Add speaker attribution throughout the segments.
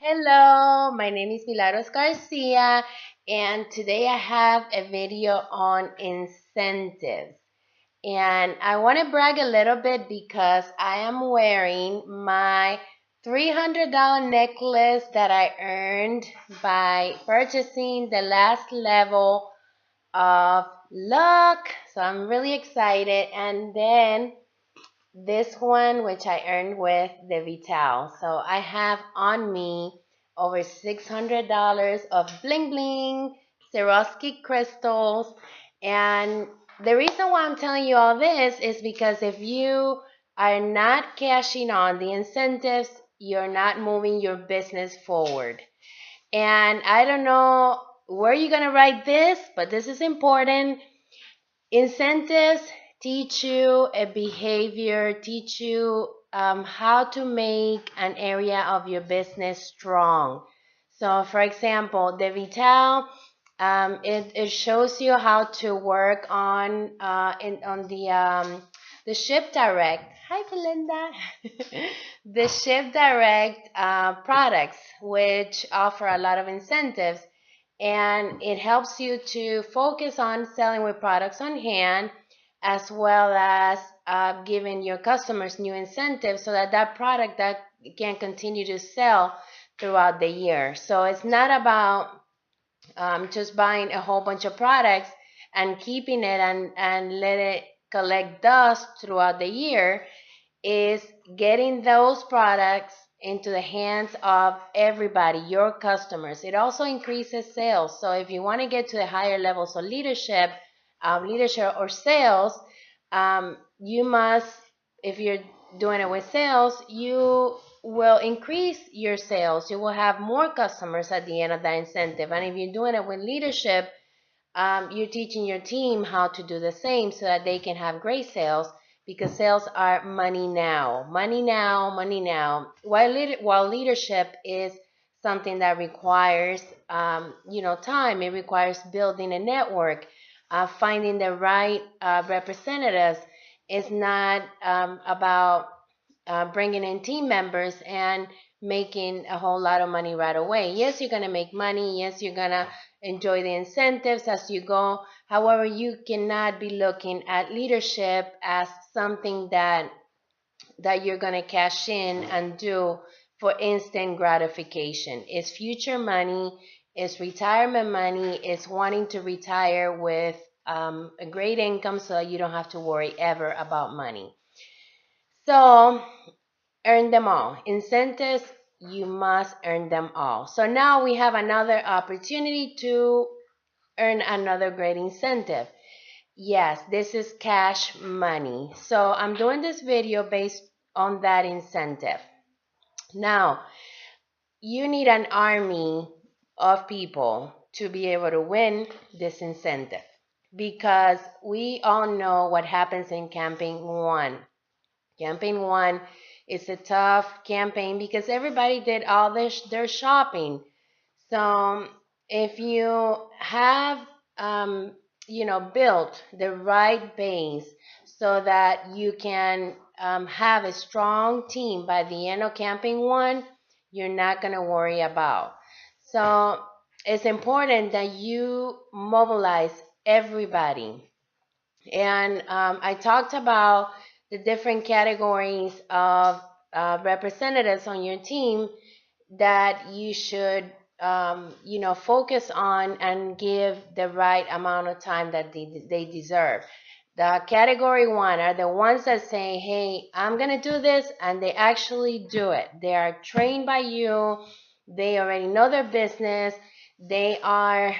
Speaker 1: Hello, my name is Milagros Garcia, and today I have a video on incentives. And I want to brag a little bit because I am wearing my $300 necklace that I earned by purchasing the last level of luck. So I'm really excited. And then this one, which I earned with the Vital. So I have on me over $600 of bling bling, Swarovski crystals. And the reason why I'm telling you all this is because if you are not cashing on the incentives, you're not moving your business forward. And I don't know where you're going to write this, but this is important. Incentives teach you a behavior, teach you how to make an area of your business strong. So, for example, the Vital, it shows you how to work on the Ship Direct. Hi, Belinda. The Ship Direct products, which offer a lot of incentives, and it helps you to focus on selling with products on hand, as well as giving your customers new incentives so that that product that can continue to sell throughout the year. So it's not about just buying a whole bunch of products and keeping it and let it collect dust throughout the year. Is getting those products into the hands of everybody, your customers. It also increases sales. So if you want to get to the higher levels of leadership or sales, you must, if you're doing it with sales, you will increase your sales. You will have more customers at the end of that incentive. And if you're doing it with leadership, you're teaching your team how to do the same so that they can have great sales, because sales are money now, money now, money now. While leadership is something that requires, time. It requires building a network, finding the right representatives. It's not about bringing in team members and making a whole lot of money right away. Yes, you're going to make money. Yes, you're going to enjoy the incentives as you go. However, you cannot be looking at leadership as something that you're going to cash in and do for instant gratification. It's future money, it's retirement money, it's wanting to retire with a great income so that you don't have to worry ever about money. So earn them all. Incentives, you must earn them all. So now we have another opportunity to earn another great incentive. Yes, this is cash money. So I'm doing this video based on that incentive. Now, you need an army of people to be able to win this incentive, because we all know what happens in campaign one. Campaign one is a tough campaign because everybody did all their shopping. So if you have, built the right base so that you can have a strong team by the end of campaign one, you're not going to worry about. So it's important that you mobilize everybody. And I talked about the different categories of representatives on your team that you should, focus on and give the right amount of time that they deserve. The category one are the ones that say, hey, I'm going to do this, and they actually do it. They are trained by you. They already know their business. They are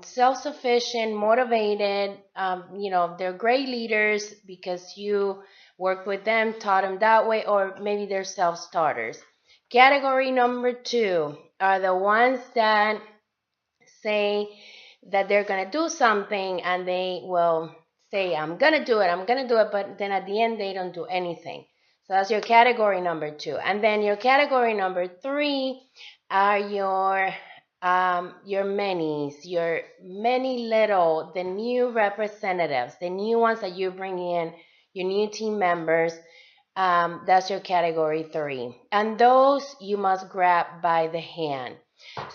Speaker 1: self-sufficient, motivated. They're great leaders because you worked with them, taught them that way, or maybe they're self-starters. Category number two are the ones that say that they're going to do something, and they will say, I'm going to do it, but then at the end, they don't do anything. So that's your category number two. And then your category number three are your many's, your many little, the new representatives, the new ones that you bring in, your new team members. That's your category 3. And those you must grab by the hand.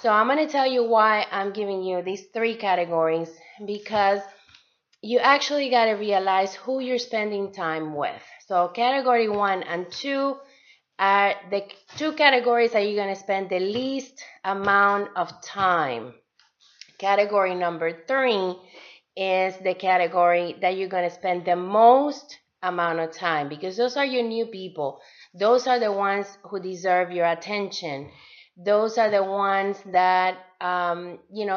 Speaker 1: So I'm going to tell you why I'm giving you these 3 categories, because you actually got to realize who you're spending time with. So category 1 and 2 are the 2 categories that you're going to spend the least amount of time. Category number 3 is the category that you're going to spend the most amount of time, because those are your new people. Those are the ones who deserve your attention. Those are the ones that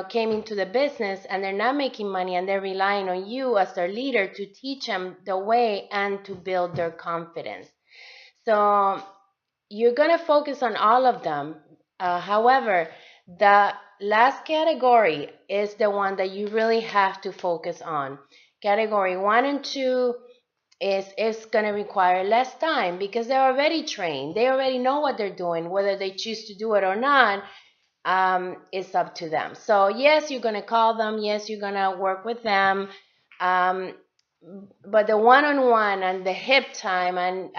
Speaker 1: came into the business and they're not making money, and they're relying on you as their leader to teach them the way and to build their confidence. So you're going to focus on all of them. However, the last category is the one that you really have to focus on. Category 1 and 2 is going to require less time, because they're already trained. They already know what they're doing. Whether they choose to do it or not, it's up to them. So yes, you're going to call them. Yes, you're going to work with them. But the one-on-one and the hip time and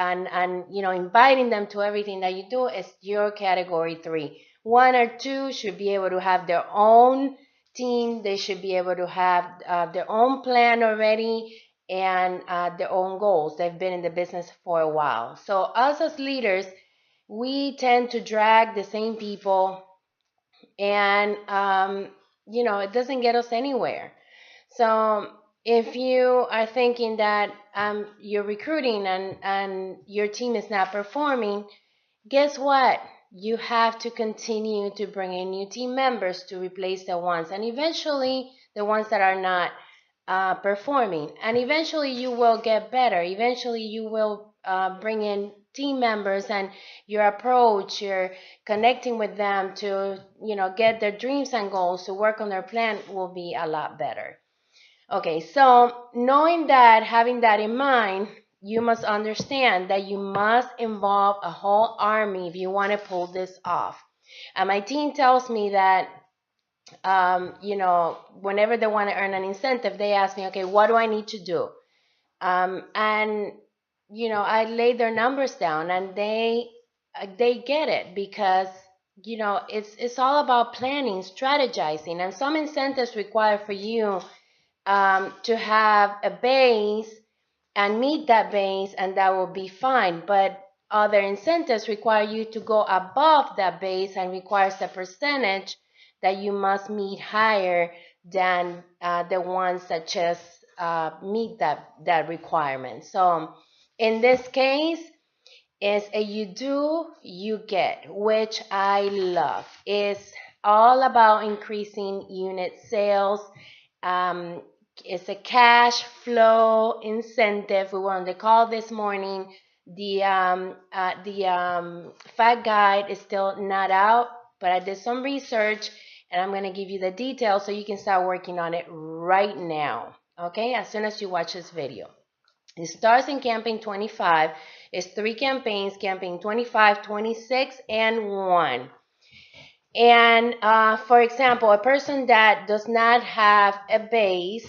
Speaker 1: inviting them to everything that you do is your category 3. 1 or 2 should be able to have their own team. They should be able to have their own plan already, and their own goals. They've been in the business for a while. So us as leaders, we tend to drag the same people, and it doesn't get us anywhere. So if you are thinking that you're recruiting and your team is not performing, guess what? You have to continue to bring in new team members to replace the ones, and eventually the ones that are not performing. And eventually you will get better. Eventually you will bring in team members, and your approach, you're connecting with them to get their dreams and goals, to work on their plan, will be a lot better. Okay, so knowing that, having that in mind, you must understand that you must involve a whole army if you want to pull this off. And my team tells me that whenever they want to earn an incentive, they ask me, okay, what do I need to do? And I lay their numbers down, and they get it, because it's all about planning, strategizing, and some incentives require for you to have a base and meet that base, and that will be fine. But other incentives require you to go above that base and requires a percentage that you must meet higher than the ones that just meet that requirement. So in this case, is a you do, you get, which I love. It's all about increasing unit sales. It's a cash flow incentive. We were on the call this morning. The fact guide is still not out, but I did some research, and I'm going to give you the details so you can start working on it right now, okay, as soon as you watch this video. It starts in campaign 25. It's 3 campaigns, campaign 25, 26, and 1. And for example, a person that does not have a base,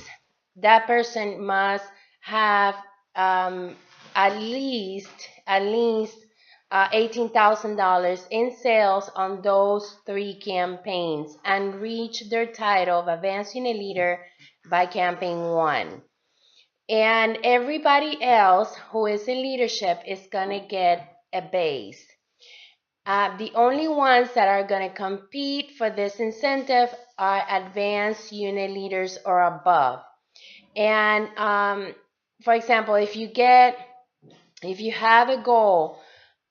Speaker 1: that person must have at least $18,000 in sales on those 3 campaigns and reach their title of Advanced Unit Leader by campaign 1. And everybody else who is in leadership is going to get a base. The only ones that are going to compete for this incentive are advanced unit leaders or above. And for example, if you have a goal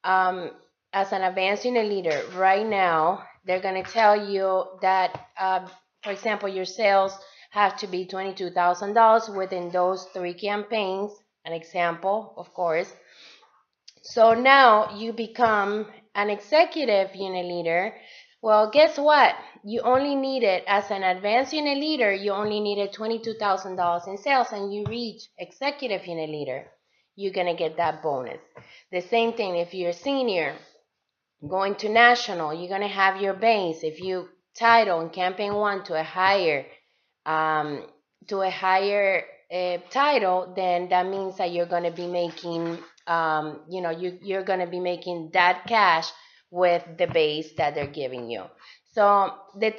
Speaker 1: as an advanced unit leader right now, they're going to tell you that, for example, your sales have to be $22,000 within those 3 campaigns, an example, of course. So now you become an executive unit leader. Well, guess what? You only needed, as an advanced unit leader, you only needed $22,000 in sales, and you reach executive unit leader. You're going to get that bonus. The same thing if you're a senior, going to national, you're going to have your base. If you title in campaign 1 to a higher title, then that means that you're going to be making, you're going to be making that cash with the base that they're giving you. So the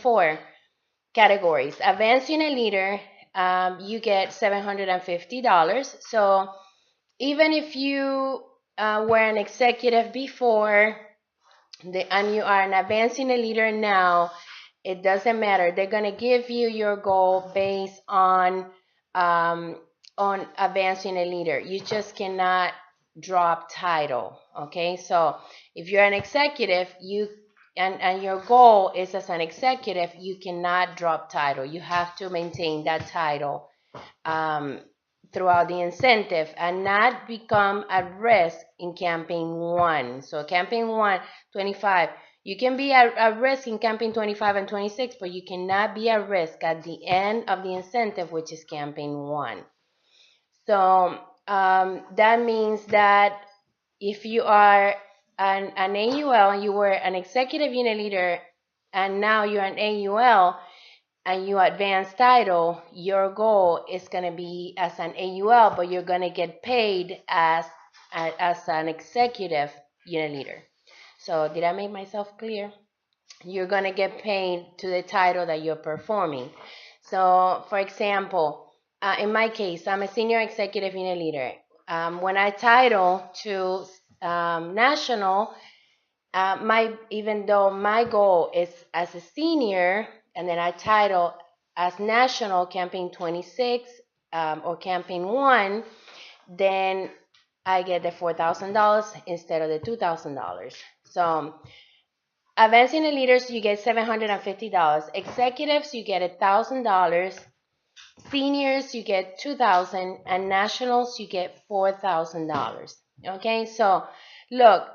Speaker 1: four categories. Advanced Unit Leader, you get $750. So even if you were an executive before and you are an Advanced Unit Leader now, it doesn't matter. They're going to give you your goal based on Advanced Unit Leader. You just cannot drop title. Okay, so if you're an executive, and your goal is as an executive, you cannot drop title. You have to maintain that title throughout the incentive and not become at risk in campaign 1. So campaign 1, 25. You can be at risk in campaign 25 and 26, but you cannot be at risk at the end of the incentive, which is campaign 1. So that means that if you are an AUL, you were an executive unit leader, and now you're an AUL, and you advance title, your goal is going to be as an AUL, but you're going to get paid as an executive unit leader. So did I make myself clear? You're going to get paid to the title that you're performing. So for example, in my case, I'm a senior executive unit leader. When I title to national, even though my goal is as a senior, and then I title as national campaign 26 or campaign 1, then I get the $4,000 instead of the $2,000. So Advanced Unit Leaders, you get $750. Executives, you get $1,000. Seniors, you get $2,000, and nationals, you get $4,000. Okay, so look,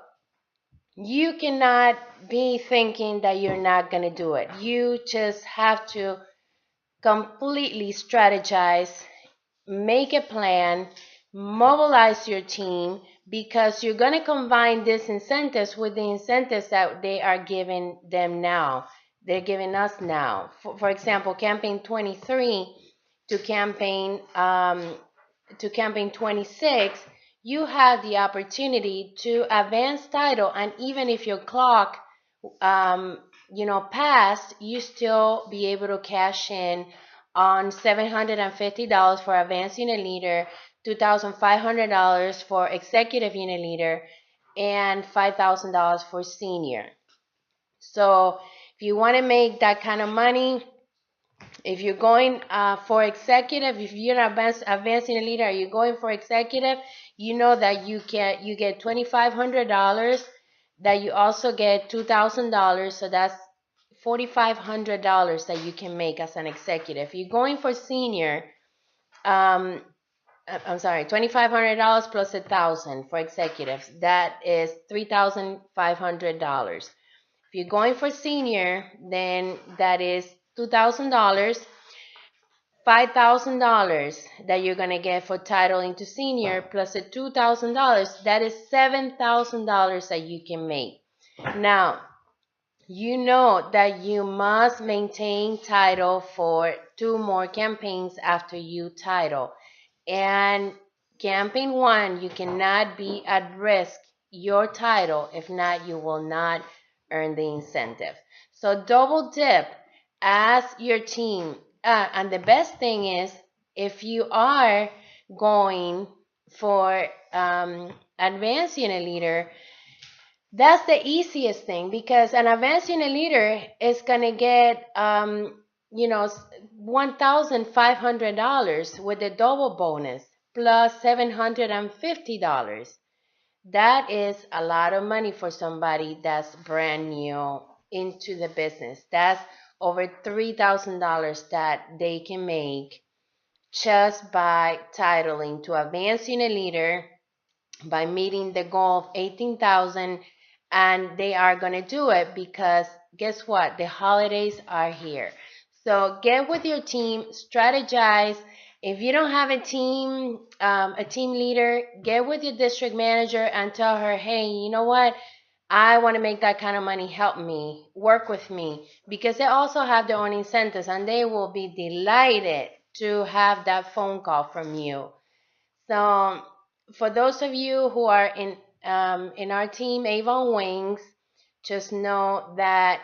Speaker 1: you cannot be thinking that you're not going to do it. You just have to completely strategize, make a plan, mobilize your team, because you're going to combine these incentives with the incentives that they are giving them now. They're giving us now. For example, campaign 23 to campaign 26, you have the opportunity to advance title, and even if your clock passed, you still be able to cash in on $750 for advanced unit leader, $2,500 for executive unit leader, and $5,000 for senior. So if you want to make that kind of money, if you're going for executive, if you're an advanced unit leader, you're going for executive, you know that you get $2,500, that you also get $2,000, so that's $4,500 that you can make as an executive. If you're going for senior, I'm sorry, $2,500 plus $1,000 for executives. That is $3,500. If you're going for senior, then that is $2,000, $5,000 that you're gonna get for title into senior, plus the $2,000. That is $7,000 that you can make. Now, you know that you must maintain title for 2 more campaigns after you title. And campaign 1, you cannot be at risk your title. If not, you will not earn the incentive. So double dip as your team. And the best thing is, if you are going for advanced unit leader, that's the easiest thing, because an advanced unit leader is going to get $1,500 with a double bonus plus $750. That is a lot of money for somebody that's brand new into the business. That's over $3,000 that they can make just by titling to advanced unit leader, by meeting the goal of 18,000. And they are going to do it because guess what? The holidays are here. So get with your team, strategize. If you don't have a team leader, get with your district manager and tell her, hey, you know what? I want to make that kind of money. Help me, work with me, because they also have their own incentives and they will be delighted to have that phone call from you. So for those of you who are in our team, Avon Wings, just know that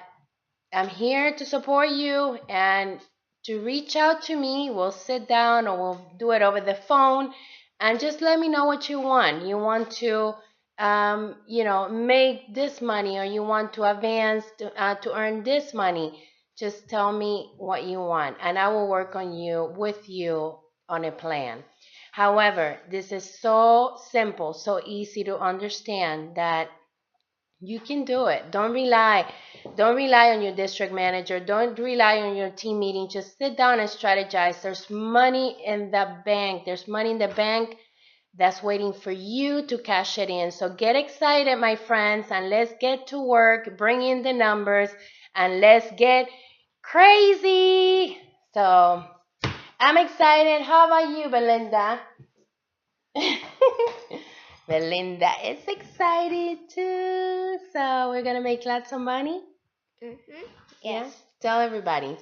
Speaker 1: I'm here to support you and to reach out to me. We'll sit down or we'll do it over the phone and just let me know what you want. You want to, make this money or you want to advance to earn this money. Just tell me what you want and I will work on you with you on a plan. However, this is so simple, so easy to understand that you can do it. Don't rely on your district manager. Don't rely on your team meeting. Just sit down and strategize. There's money in the bank. There's money in the bank that's waiting for you to cash it in. So get excited, my friends, and let's get to work. Bring in the numbers and let's get crazy. So I'm excited. How about you, Belinda? Belinda is excited too. So we're gonna make lots of money.
Speaker 2: Mm-hmm.
Speaker 1: Yeah.
Speaker 2: Yes.
Speaker 1: Tell everybody.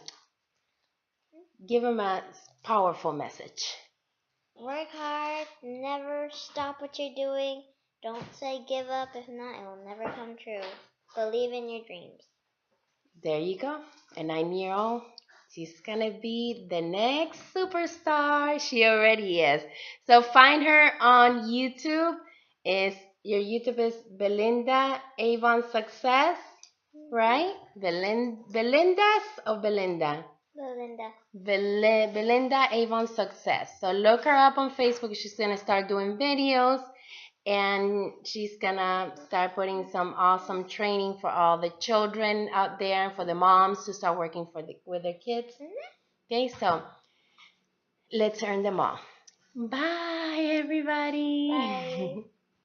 Speaker 1: Give them a powerful message.
Speaker 2: Work hard. Never stop what you're doing. Don't say give up. If not, it will never come true. Believe in your dreams.
Speaker 1: There you go. A 9-year-old. She's gonna be the next superstar. She already is. So find her on YouTube. Is your YouTube is Belinda Avon Success, right? Belinda's or Belinda?
Speaker 2: Belinda.
Speaker 1: Belinda Avon Success. So look her up on Facebook. She's gonna start doing videos and she's gonna start putting some awesome training for all the children out there and for the moms to start working with their kids. Okay, so let's earn them all. Bye, everybody.
Speaker 2: Bye.